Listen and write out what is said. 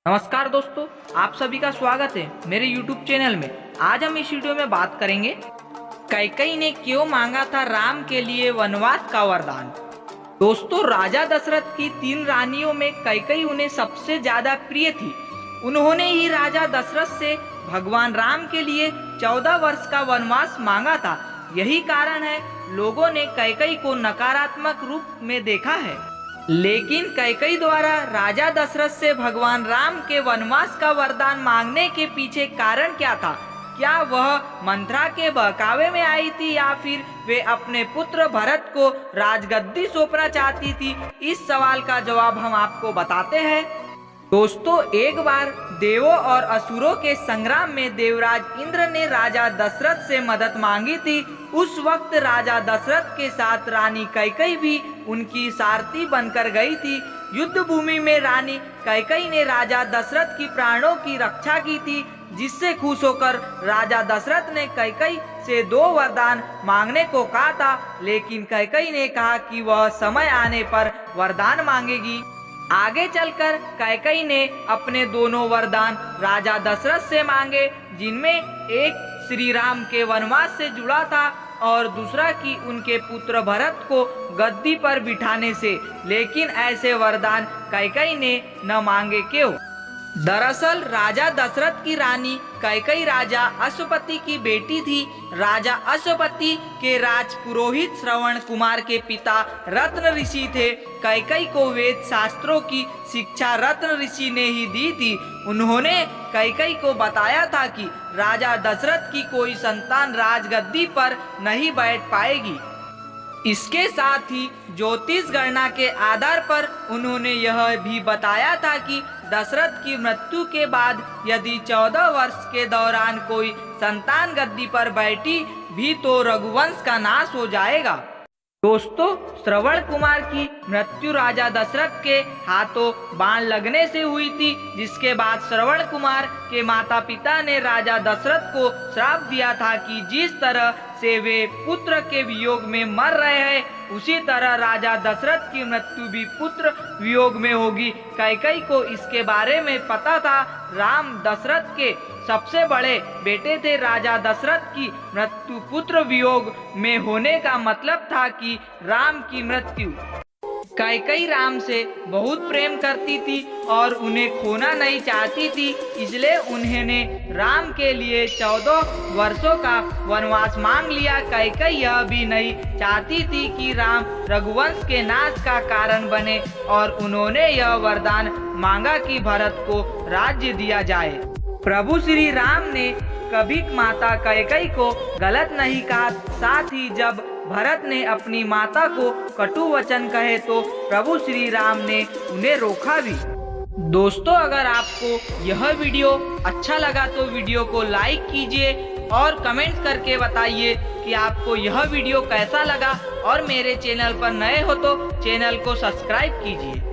नमस्कार दोस्तों, आप सभी का स्वागत है मेरे YouTube चैनल में। आज हम इस वीडियो में बात करेंगे कैकेयी ने क्यों मांगा था राम के लिए वनवास का वरदान। दोस्तों, राजा दशरथ की 3 रानियों में कैकेयी उन्हें सबसे ज्यादा प्रिय थी। उन्होंने ही राजा दशरथ से भगवान राम के लिए 14 वर्ष का वनवास मांगा था। यही कारण है लोगों ने कैकेयी को नकारात्मक रूप में देखा है। लेकिन कैकेयी द्वारा राजा दशरथ से भगवान राम के वनवास का वरदान मांगने के पीछे कारण क्या था? क्या वह मंत्रा के बहकावे में आई थी या फिर वे अपने पुत्र भरत को राजगद्दी सौंपना चाहती थी? इस सवाल का जवाब हम आपको बताते हैं। दोस्तों, एक बार देवों और असुरों के संग्राम में देवराज इंद्र ने राजा दशरथ से मदद मांगी थी। उस वक्त राजा दशरथ के साथ रानी कैकेयी भी उनकी सारथी बनकर गई थी। युद्ध भूमि में रानी कैकेयी ने राजा दशरथ की प्राणों की रक्षा की थी, जिससे खुश होकर राजा दशरथ ने कैकेयी से 2 वरदान मांगने को कहा था। लेकिन कैकेयी ने कहा कि वह समय आने पर वरदान मांगेगी। आगे चलकर कैकेयी ने अपने दोनों वरदान राजा दशरथ से मांगे, जिनमें एक श्री राम के वनवास से जुड़ा था और दूसरा कि उनके पुत्र भरत को गद्दी पर बिठाने से। लेकिन ऐसे वरदान कैकेयी ने न मांगे क्यों? दरअसल राजा दशरथ की रानी कैकेयी राजा अश्वपति की बेटी थी। राजा अश्वपति के राज पुरोहित श्रवण कुमार के पिता रत्न ऋषि थे। कैकेयी को वेद शास्त्रों की शिक्षा रत्न ऋषि ने ही दी थी। उन्होंने कैकेयी को बताया था कि राजा दशरथ की कोई संतान राजगद्दी पर नहीं बैठ पाएगी। इसके साथ ही ज्योतिष गणना के आधार पर उन्होंने यह भी बताया था कि दशरथ की मृत्यु के बाद यदि 14 वर्ष के दौरान कोई संतान गद्दी पर बैठी भी तो रघुवंश का नाश हो जाएगा। दोस्तों, श्रवण कुमार की मृत्यु राजा दशरथ के हाथों बाण लगने से हुई थी, जिसके बाद श्रवण कुमार के माता पिता ने राजा दशरथ को श्राप दिया था कि जिस तरह से वे पुत्र के वियोग में मर रहे हैं, उसी तरह राजा दशरथ की मृत्यु भी पुत्र वियोग में होगी। कैकेयी को इसके बारे में पता था। राम दशरथ के सबसे बड़े बेटे थे। राजा दशरथ की मृत्यु पुत्र वियोग में होने का मतलब था कि राम की मृत्यु। कैकेयी राम से बहुत प्रेम करती थी और उन्हें खोना नहीं चाहती थी, इसलिए उन्होंने राम के लिए 14 वर्षों का वनवास मांग लिया। कैकेयी यह भी नहीं चाहती थी कि राम रघुवंश के नाश का कारण बने और उन्होंने यह वरदान मांगा कि भरत को राज्य दिया जाए। प्रभु श्री राम ने कभी माता कैकेयी को गलत नहीं कहा। साथ ही जब भरत ने अपनी माता को कटु वचन कहे तो प्रभु श्री राम ने उन्हें रोका भी। दोस्तों, अगर आपको यह वीडियो अच्छा लगा तो वीडियो को लाइक कीजिए और कमेंट करके बताइए कि आपको यह वीडियो कैसा लगा। और मेरे चैनल पर नए हो तो चैनल को सब्सक्राइब कीजिए।